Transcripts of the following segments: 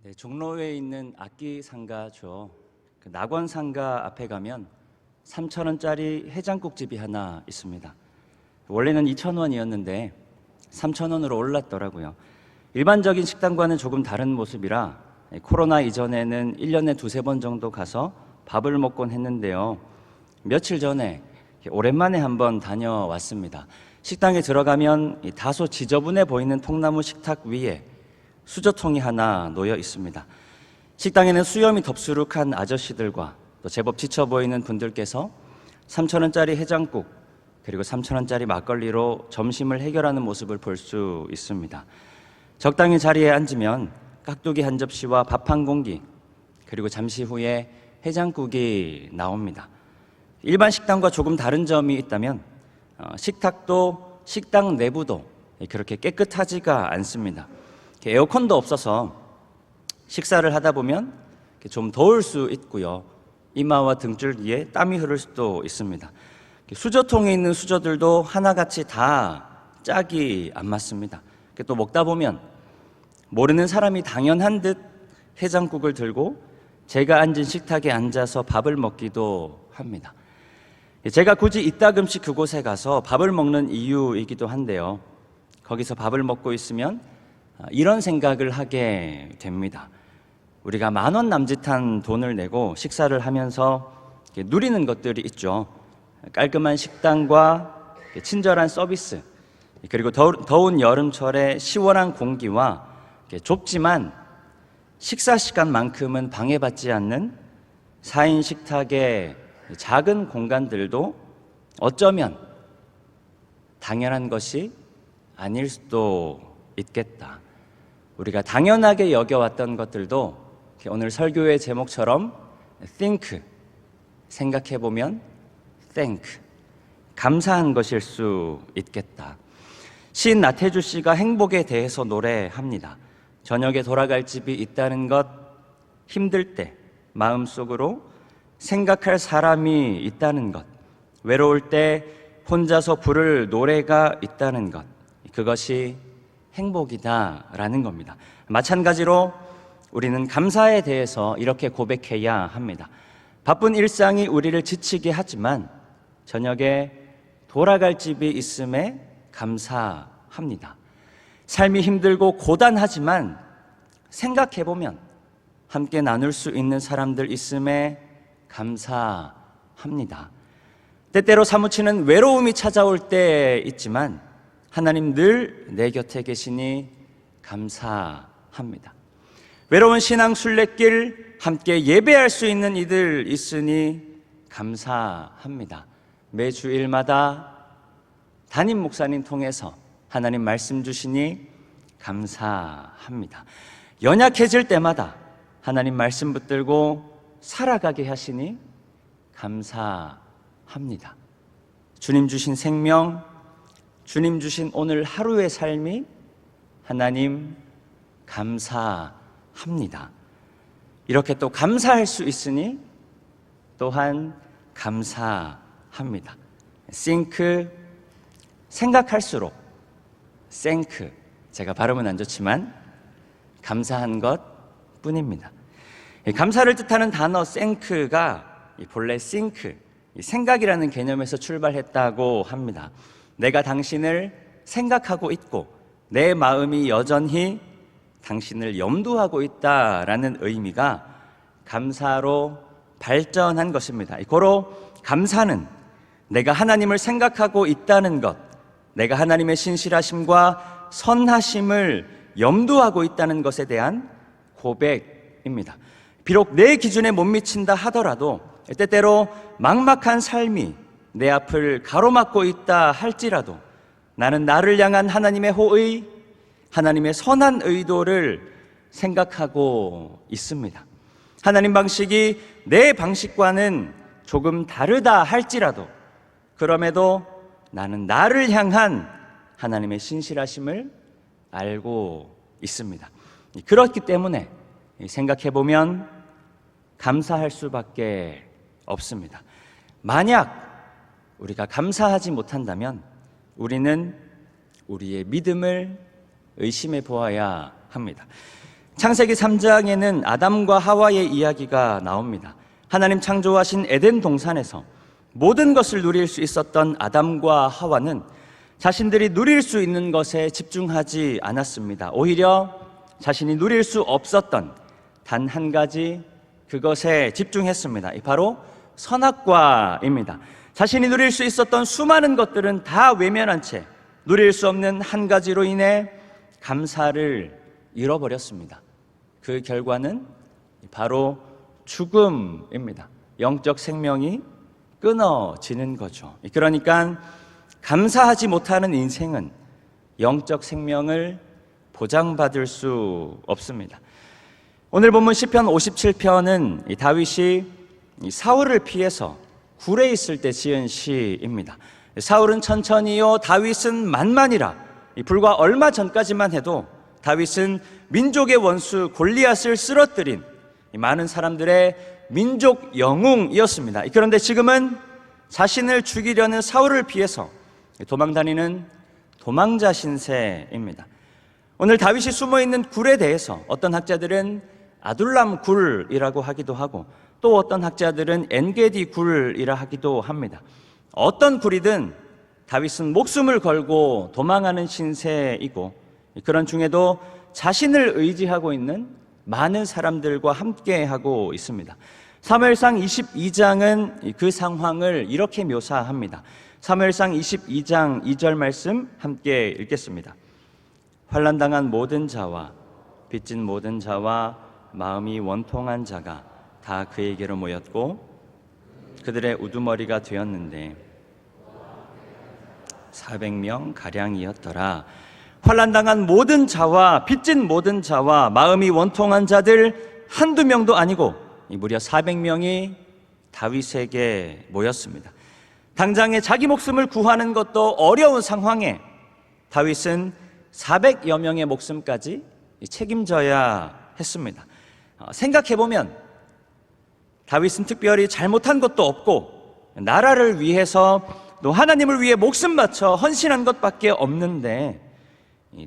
네, 종로에 있는 악기 상가죠. 그 낙원 상가 앞에 가면 3,000원짜리 해장국집이 하나 있습니다. 원래는 2,000원이었는데 3,000원으로 올랐더라고요. 일반적인 식당과는 조금 다른 모습이라 코로나 이전에는 1년에 두세 번 정도 가서 밥을 먹곤 했는데요. 며칠 전에 오랜만에 한번 다녀왔습니다. 식당에 들어가면 다소 지저분해 보이는 통나무 식탁 위에 수저통이 하나 놓여 있습니다. 식당에는 수염이 덥수룩한 아저씨들과 또 제법 지쳐 보이는 분들께서 3,000원짜리 해장국 그리고 3,000원짜리 막걸리로 점심을 해결하는 모습을 볼 수 있습니다. 적당히 자리에 앉으면 깍두기 한 접시와 밥 한 공기 그리고 잠시 후에 해장국이 나옵니다. 일반 식당과 조금 다른 점이 있다면 식탁도 식당 내부도 그렇게 깨끗하지가 않습니다. 에어컨도 없어서 식사를 하다 보면 좀 더울 수 있고요. 이마와 등줄기에 땀이 흐를 수도 있습니다. 수저통에 있는 수저들도 하나같이 다 짝이 안 맞습니다. 또 먹다 보면 모르는 사람이 당연한 듯 해장국을 들고 제가 앉은 식탁에 앉아서 밥을 먹기도 합니다. 제가 굳이 이따금씩 그곳에 가서 밥을 먹는 이유이기도 한데요. 거기서 밥을 먹고 있으면 이런 생각을 하게 됩니다. 우리가 10,000원 남짓한 돈을 내고 식사를 하면서 누리는 것들이 있죠. 깔끔한 식당과 친절한 서비스, 그리고 더운 여름철에 시원한 공기와 좁지만 식사 시간만큼은 방해받지 않는 4인 식탁의 작은 공간들도 어쩌면 당연한 것이 아닐 수도 있겠다. 우리가 당연하게 여겨왔던 것들도 오늘 설교의 제목처럼 think, 생각해보면 thank, 감사한 것일 수 있겠다. 시인 나태주 씨가 행복에 대해서 노래합니다. 저녁에 돌아갈 집이 있다는 것, 힘들 때 마음속으로 생각할 사람이 있다는 것, 외로울 때 혼자서 부를 노래가 있다는 것, 그것이 행복이다라는 겁니다. 마찬가지로 우리는 감사에 대해서 이렇게 고백해야 합니다. 바쁜 일상이 우리를 지치게 하지만 저녁에 돌아갈 집이 있음에 감사합니다. 삶이 힘들고 고단하지만 생각해보면 함께 나눌 수 있는 사람들 있음에 감사합니다. 때때로 사무치는 외로움이 찾아올 때 있지만 하나님 늘 내 곁에 계시니 감사합니다. 외로운 신앙 순례길 함께 예배할 수 있는 이들 있으니 감사합니다. 매주일마다 담임 목사님 통해서 하나님 말씀 주시니 감사합니다. 연약해질 때마다 하나님 말씀 붙들고 살아가게 하시니 감사합니다. 주님 주신 생명, 주님 주신 오늘 하루의 삶이 하나님 감사합니다. 이렇게 또 감사할 수 있으니 또한 감사합니다. think, 생각할수록 thank, 제가 발음은 안 좋지만 감사한 것 뿐입니다. 감사를 뜻하는 단어 thank가 본래 think, 생각이라는 개념에서 출발했다고 합니다. 내가 당신을 생각하고 있고 내 마음이 여전히 당신을 염두하고 있다라는 의미가 감사로 발전한 것입니다. 고로 감사는 내가 하나님을 생각하고 있다는 것, 내가 하나님의 신실하심과 선하심을 염두하고 있다는 것에 대한 고백입니다. 비록 내 기준에 못 미친다 하더라도 때때로 막막한 삶이 내 앞을 가로막고 있다 할지라도 나는 나를 향한 하나님의 호의, 하나님의 선한 의도를 생각하고 있습니다. 하나님 방식이 내 방식과는 조금 다르다 할지라도 그럼에도 나는 나를 향한 하나님의 신실하심을 알고 있습니다. 그렇기 때문에 생각해보면 감사할 수밖에 없습니다. 만약 우리가 감사하지 못한다면 우리는 우리의 믿음을 의심해 보아야 합니다. 창세기 3장에는 아담과 하와의 이야기가 나옵니다. 하나님 창조하신 에덴 동산에서 모든 것을 누릴 수 있었던 아담과 하와는 자신들이 누릴 수 있는 것에 집중하지 않았습니다. 오히려 자신이 누릴 수 없었던 단 한 가지 그것에 집중했습니다. 바로 선악과입니다. 자신이 누릴 수 있었던 수많은 것들은 다 외면한 채 누릴 수 없는 한 가지로 인해 감사를 잃어버렸습니다. 그 결과는 바로 죽음입니다. 영적 생명이 끊어지는 거죠. 그러니까 감사하지 못하는 인생은 영적 생명을 보장받을 수 없습니다. 오늘 본문 시편 57편은 다윗이 사울을 피해서 굴에 있을 때 지은 시입니다. 사울은 천천히요, 다윗은 만만이라. 불과 얼마 전까지만 해도 다윗은 민족의 원수 골리앗을 쓰러뜨린 많은 사람들의 민족 영웅이었습니다. 그런데 지금은 자신을 죽이려는 사울을 피해서 도망다니는 도망자 신세입니다. 오늘 다윗이 숨어있는 굴에 대해서 어떤 학자들은 아둘람 굴이라고 하기도 하고 또 어떤 학자들은 엔게디 굴이라 하기도 합니다. 어떤 굴이든 다윗은 목숨을 걸고 도망하는 신세이고 그런 중에도 자신을 의지하고 있는 많은 사람들과 함께하고 있습니다. 사무엘상 22장은 그 상황을 이렇게 묘사합니다. 사무엘상 22장 2절 말씀 함께 읽겠습니다. 환난당한 모든 자와 빚진 모든 자와 마음이 원통한 자가 다 그에게로 모였고 그들의 우두머리가 되었는데 400명 가량이었더라. 환난당한 모든 자와 빚진 모든 자와 마음이 원통한 자들 한두 명도 아니고 무려 400명이 다윗에게 모였습니다. 당장에 자기 목숨을 구하는 것도 어려운 상황에 다윗은 400여 명의 목숨까지 책임져야 했습니다. 생각해보면 다윗은 특별히 잘못한 것도 없고 나라를 위해서 또 하나님을 위해 목숨 바쳐 헌신한 것밖에 없는데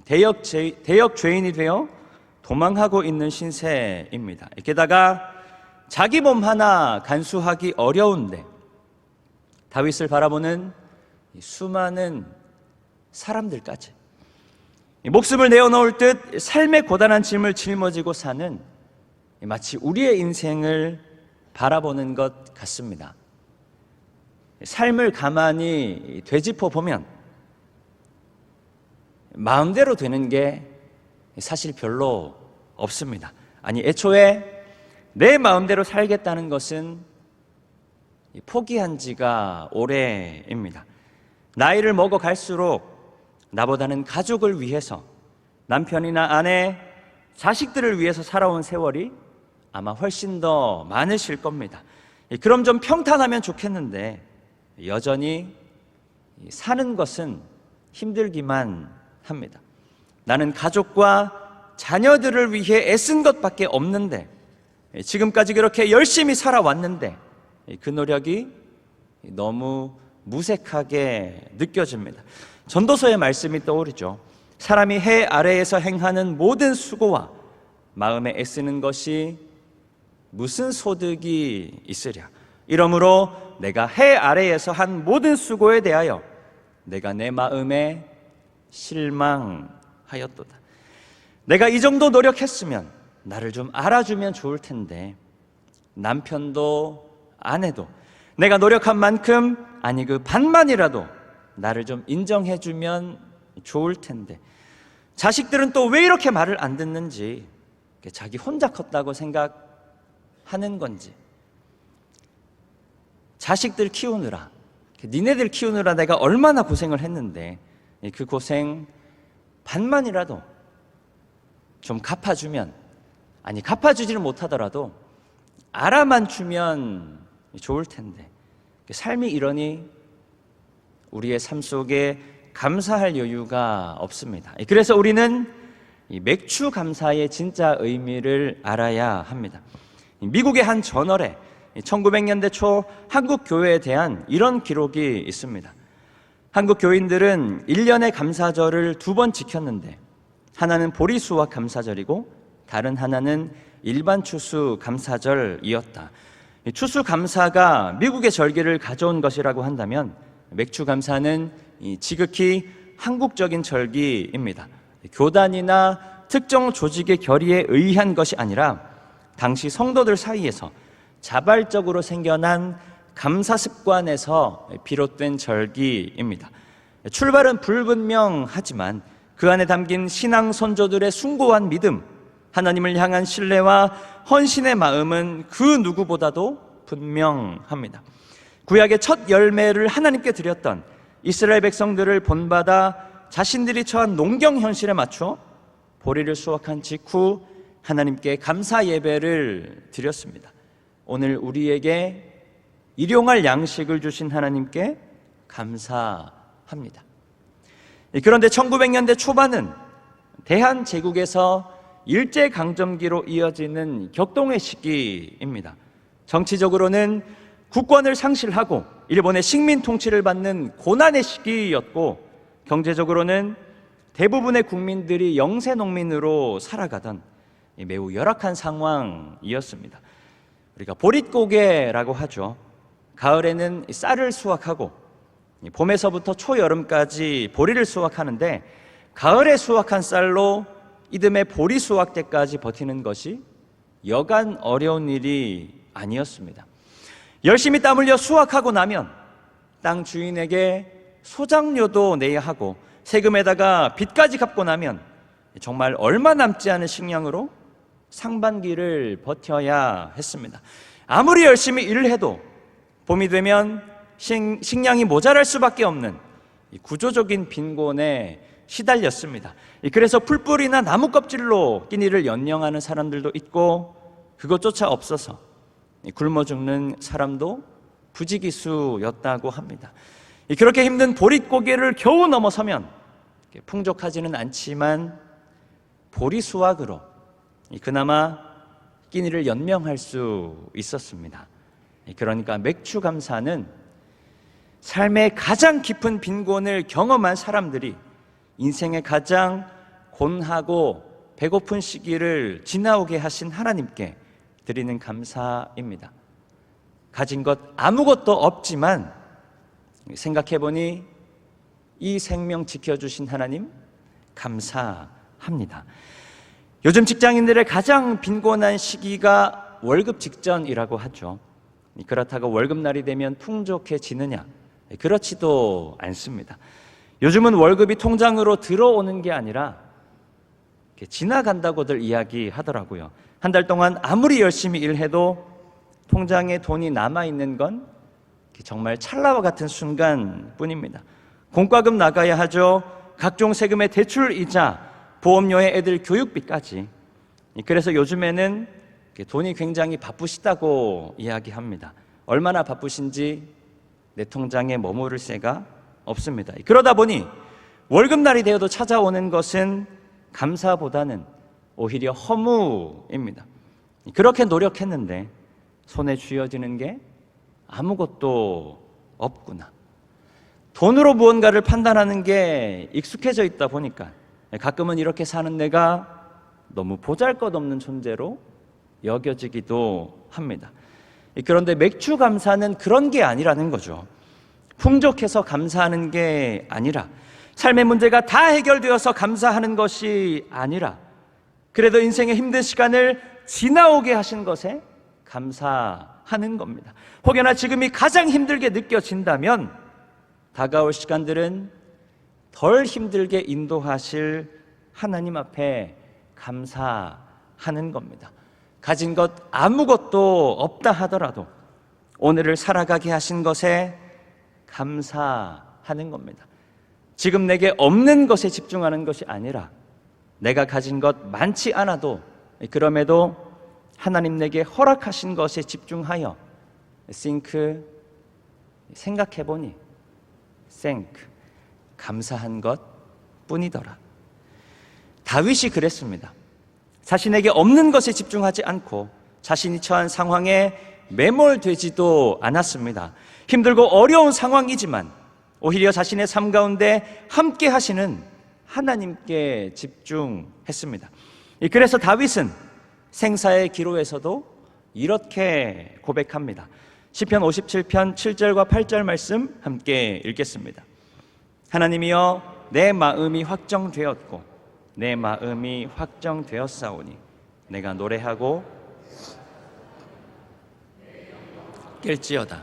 대역 죄인이 되어 도망하고 있는 신세입니다. 게다가 자기 몸 하나 간수하기 어려운데 다윗을 바라보는 수많은 사람들까지 목숨을 내어놓을 듯 삶의 고단한 짐을 짊어지고 사는 마치 우리의 인생을 바라보는 것 같습니다. 삶을 가만히 되짚어 보면 마음대로 되는 게 사실 별로 없습니다. 아니, 애초에 내 마음대로 살겠다는 것은 포기한 지가 오래입니다. 나이를 먹어갈수록 나보다는 가족을 위해서 남편이나 아내, 자식들을 위해서 살아온 세월이 아마 훨씬 더 많으실 겁니다. 그럼 좀 평탄하면 좋겠는데 여전히 사는 것은 힘들기만 합니다. 나는 가족과 자녀들을 위해 애쓴 것밖에 없는데 지금까지 그렇게 열심히 살아왔는데 그 노력이 너무 무색하게 느껴집니다. 전도서의 말씀이 떠오르죠. 사람이 해 아래에서 행하는 모든 수고와 마음에 애쓰는 것이 무슨 소득이 있으랴. 이러므로 내가 해 아래에서 한 모든 수고에 대하여 내가 내 마음에 실망하였도다. 내가 이 정도 노력했으면 나를 좀 알아주면 좋을 텐데 남편도 아내도 내가 노력한 만큼 아니 그 반만이라도 나를 좀 인정해주면 좋을 텐데 자식들은 또 왜 이렇게 말을 안 듣는지 자기 혼자 컸다고 생각하는 건지 자식들 키우느라 니네들 키우느라 내가 얼마나 고생을 했는데 그 고생 반만이라도 좀 갚아주면 아니 갚아주지는 못하더라도 알아만 주면 좋을 텐데 삶이 이러니 우리의 삶 속에 감사할 여유가 없습니다. 그래서 우리는 이 맥주 감사의 진짜 의미를 알아야 합니다. 미국의 한 저널에 1900년대 초 한국 교회에 대한 이런 기록이 있습니다. 한국 교인들은 1년의 감사절을 2번 지켰는데 하나는 보리수확 감사절이고 다른 하나는 일반 추수감사절이었다. 추수감사가 미국의 절기를 가져온 것이라고 한다면 맥추감사는 지극히 한국적인 절기입니다. 교단이나 특정 조직의 결의에 의한 것이 아니라 당시 성도들 사이에서 자발적으로 생겨난 감사 습관에서 비롯된 절기입니다. 출발은 불분명하지만 그 안에 담긴 신앙 선조들의 숭고한 믿음, 하나님을 향한 신뢰와 헌신의 마음은 그 누구보다도 분명합니다. 구약의 첫 열매를 하나님께 드렸던 이스라엘 백성들을 본받아 자신들이 처한 농경 현실에 맞춰 보리를 수확한 직후 하나님께 감사 예배를 드렸습니다. 오늘 우리에게 일용할 양식을 주신 하나님께 감사합니다. 그런데 1900년대 초반은 대한제국에서 일제강점기로 이어지는 격동의 시기입니다. 정치적으로는 국권을 상실하고 일본의 식민 통치를 받는 고난의 시기였고, 경제적으로는 대부분의 국민들이 영세농민으로 살아가던 매우 열악한 상황이었습니다. 우리가 보릿고개라고 하죠. 가을에는 쌀을 수확하고 봄에서부터 초여름까지 보리를 수확하는데, 가을에 수확한 쌀로 이듬해 보리 수확 때까지 버티는 것이 여간 어려운 일이 아니었습니다. 열심히 땀 흘려 수확하고 나면 땅 주인에게 소장료도 내야 하고 세금에다가 빚까지 갚고 나면 정말 얼마 남지 않은 식량으로 상반기를 버텨야 했습니다. 아무리 열심히 일을 해도 봄이 되면 식량이 모자랄 수밖에 없는 구조적인 빈곤에 시달렸습니다. 그래서 풀뿌리나 나무 껍질로 끼니를 연명하는 사람들도 있고, 그것조차 없어서 굶어 죽는 사람도 부지기수였다고 합니다. 그렇게 힘든 보릿고개를 겨우 넘어서면 풍족하지는 않지만 보리 수확으로 그나마 끼니를 연명할 수 있었습니다. 그러니까 맥추감사는 삶의 가장 깊은 빈곤을 경험한 사람들이 인생의 가장 곤하고 배고픈 시기를 지나오게 하신 하나님께 드리는 감사입니다. 가진 것 아무것도 없지만 생각해보니 이 생명 지켜주신 하나님 감사합니다. 요즘 직장인들의 가장 빈곤한 시기가 월급 직전이라고 하죠. 그렇다고 월급날이 되면 풍족해지느냐? 그렇지도 않습니다. 요즘은 월급이 통장으로 들어오는 게 아니라 지나간다고들 이야기하더라고요. 한 달 동안 아무리 열심히 일해도 통장에 돈이 남아있는 건 정말 찰나와 같은 순간뿐입니다. 공과금 나가야 하죠. 각종 세금의 대출이자 보험료에 애들 교육비까지. 그래서 요즘에는 돈이 굉장히 바쁘시다고 이야기합니다. 얼마나 바쁘신지 내 통장에 머무를 새가 없습니다. 그러다 보니 월급날이 되어도 찾아오는 것은 감사보다는 오히려 허무입니다. 그렇게 노력했는데 손에 쥐어지는 게 아무것도 없구나. 돈으로 무언가를 판단하는 게 익숙해져 있다 보니까 가끔은 이렇게 사는 내가 너무 보잘것없는 존재로 여겨지기도 합니다. 그런데 맥추감사는 그런 게 아니라는 거죠. 풍족해서 감사하는 게 아니라, 삶의 문제가 다 해결되어서 감사하는 것이 아니라, 그래도 인생의 힘든 시간을 지나오게 하신 것에 감사하는 겁니다. 혹여나 지금이 가장 힘들게 느껴진다면 다가올 시간들은 덜 힘들게 인도하실 하나님 앞에 감사하는 겁니다. 가진 것 아무것도 없다 하더라도 오늘을 살아가게 하신 것에 감사하는 겁니다. 지금 내게 없는 것에 집중하는 것이 아니라 내가 가진 것 많지 않아도 그럼에도 하나님 내게 허락하신 것에 집중하여 think, 생각해보니 thank, 감사한 것 뿐이더라. 다윗이 그랬습니다. 자신에게 없는 것에 집중하지 않고 자신이 처한 상황에 매몰되지도 않았습니다. 힘들고 어려운 상황이지만 오히려 자신의 삶 가운데 함께 하시는 하나님께 집중했습니다. 그래서 다윗은 생사의 기로에서도 이렇게 고백합니다. 시편 57편 7절과 8절 말씀 함께 읽겠습니다. 하나님이여, 내 마음이 확정되었고 내 마음이 확정되었사오니 내가 노래하고 깰지어다.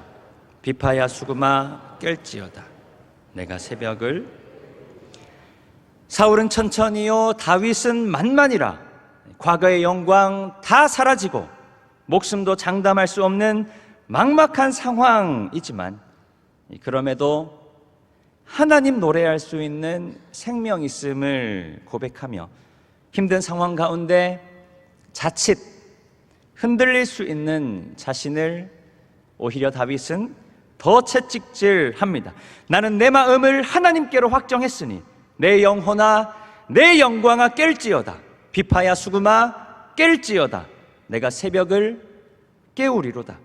비파야 수금아 깰지어다. 내가 새벽을. 사울은 천천히요, 다윗은 만만이라. 과거의 영광 다 사라지고 목숨도 장담할 수 없는 막막한 상황이지만, 그럼에도 하나님 노래할 수 있는 생명 있음을 고백하며 힘든 상황 가운데 자칫 흔들릴 수 있는 자신을 오히려 다윗은 더 채찍질합니다. 나는 내 마음을 하나님께로 확정했으니 내 영혼아 내 영광아 깰지어다. 비파야 수금아 깰지어다. 내가 새벽을 깨우리로다.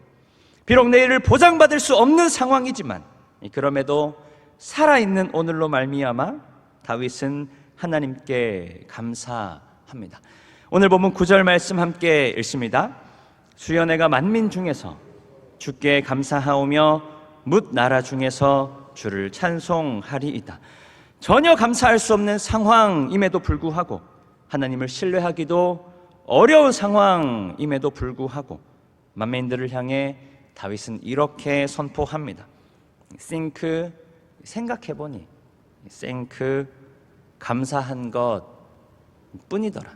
비록 내일을 보장받을 수 없는 상황이지만 그럼에도 살아있는 오늘로 말미암아 다윗은 하나님께 감사합니다. 오늘 본문 9절 말씀 함께 읽습니다. 주여, 내가 만민 중에서 주께 감사하오며 뭇 나라 중에서 주를 찬송하리이다. 전혀 감사할 수 없는 상황임에도 불구하고, 하나님을 신뢰하기도 어려운 상황임에도 불구하고 만민들을 향해 다윗은 이렇게 선포합니다. think, 생각해보니, think, 감사한 것 뿐이더라.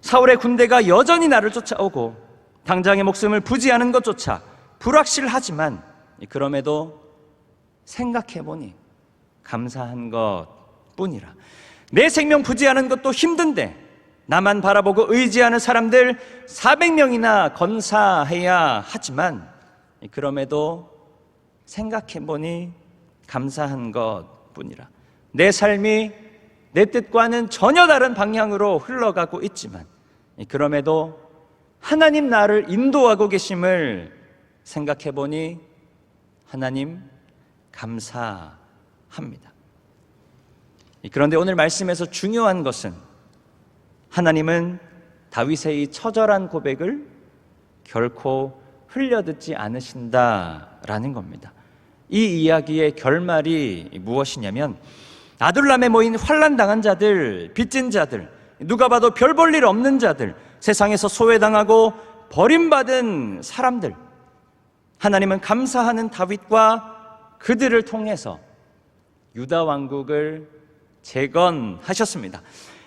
사울의 군대가 여전히 나를 쫓아오고 당장의 목숨을 부지하는 것조차 불확실하지만 그럼에도 생각해보니 감사한 것 뿐이라. 내 생명 부지하는 것도 힘든데 나만 바라보고 의지하는 사람들 400명이나 건사해야 하지만 그럼에도 생각해보니 감사한 것 뿐이라. 내 삶이 내 뜻과는 전혀 다른 방향으로 흘러가고 있지만 그럼에도 하나님 나를 인도하고 계심을 생각해보니 하나님 감사합니다. 그런데 오늘 말씀에서 중요한 것은 하나님은 다윗의 이 처절한 고백을 결코 흘려듣지 않으신다라는 겁니다. 이 이야기의 결말이 무엇이냐면, 아둘람에 모인 환난당한 자들, 빚진 자들, 누가 봐도 별 볼 일 없는 자들, 세상에서 소외당하고 버림받은 사람들, 하나님은 감사하는 다윗과 그들을 통해서 유다 왕국을 재건하셨습니다.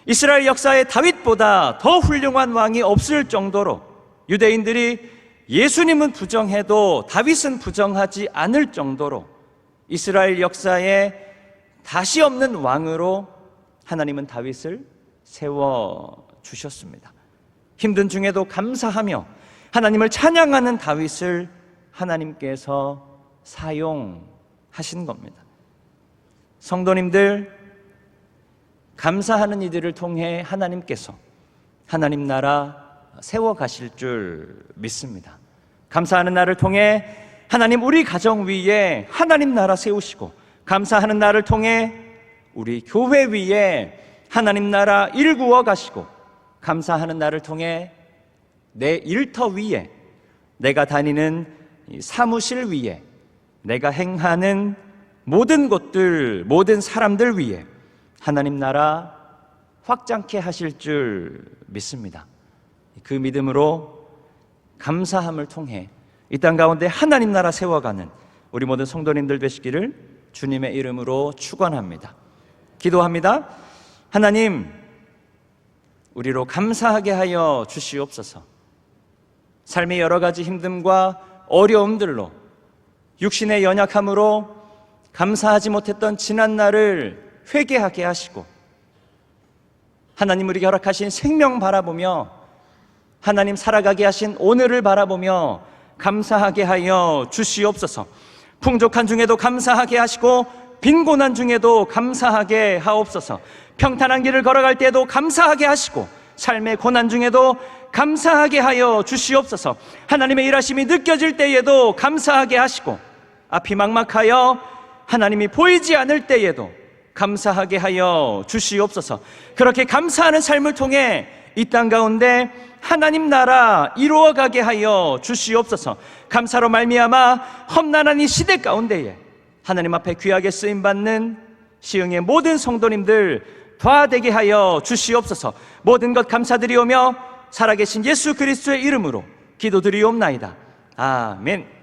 이스라엘 역사에 다윗보다 더 훌륭한 왕이 없을 정도로 유대인들이 예수님은 부정해도 다윗은 부정하지 않을 정도로 이스라엘 역사에 다시 없는 왕으로 하나님은 다윗을 세워주셨습니다. 힘든 중에도 감사하며 하나님을 찬양하는 다윗을 하나님께서 사용하신 겁니다. 성도님들, 감사하는 이들을 통해 하나님께서 하나님 나라 세워가실 줄 믿습니다. 감사하는 나를 통해 하나님 우리 가정 위에 하나님 나라 세우시고, 감사하는 나를 통해 우리 교회 위에 하나님 나라 일구어 가시고, 감사하는 나를 통해 내 일터 위에, 내가 다니는 사무실 위에, 내가 행하는 모든 곳들, 모든 사람들 위에 하나님 나라 확장케 하실 줄 믿습니다. 그 믿음으로 감사함을 통해 이 땅 가운데 하나님 나라 세워가는 우리 모든 성도님들 되시기를 주님의 이름으로 축원합니다. 기도합니다. 하나님, 우리로 감사하게 하여 주시옵소서. 삶의 여러 가지 힘듦과 어려움들로, 육신의 연약함으로 감사하지 못했던 지난 날을 회개하게 하시고, 하나님 우리에게 허락하신 생명 바라보며 하나님 살아가게 하신 오늘을 바라보며 감사하게 하여 주시옵소서. 풍족한 중에도 감사하게 하시고 빈곤한 중에도 감사하게 하옵소서. 평탄한 길을 걸어갈 때에도 감사하게 하시고 삶의 고난 중에도 감사하게 하여 주시옵소서. 하나님의 일하심이 느껴질 때에도 감사하게 하시고, 앞이 막막하여 하나님이 보이지 않을 때에도 감사하게 하여 주시옵소서. 그렇게 감사하는 삶을 통해 이 땅 가운데 하나님 나라 이루어가게 하여 주시옵소서. 감사로 말미암아 험난한 이 시대 가운데에 하나님 앞에 귀하게 쓰임받는 시흥의 모든 성도님들 다 되게 하여 주시옵소서. 모든 것 감사드리오며 살아계신 예수 그리스도의 이름으로 기도드리옵나이다. 아멘.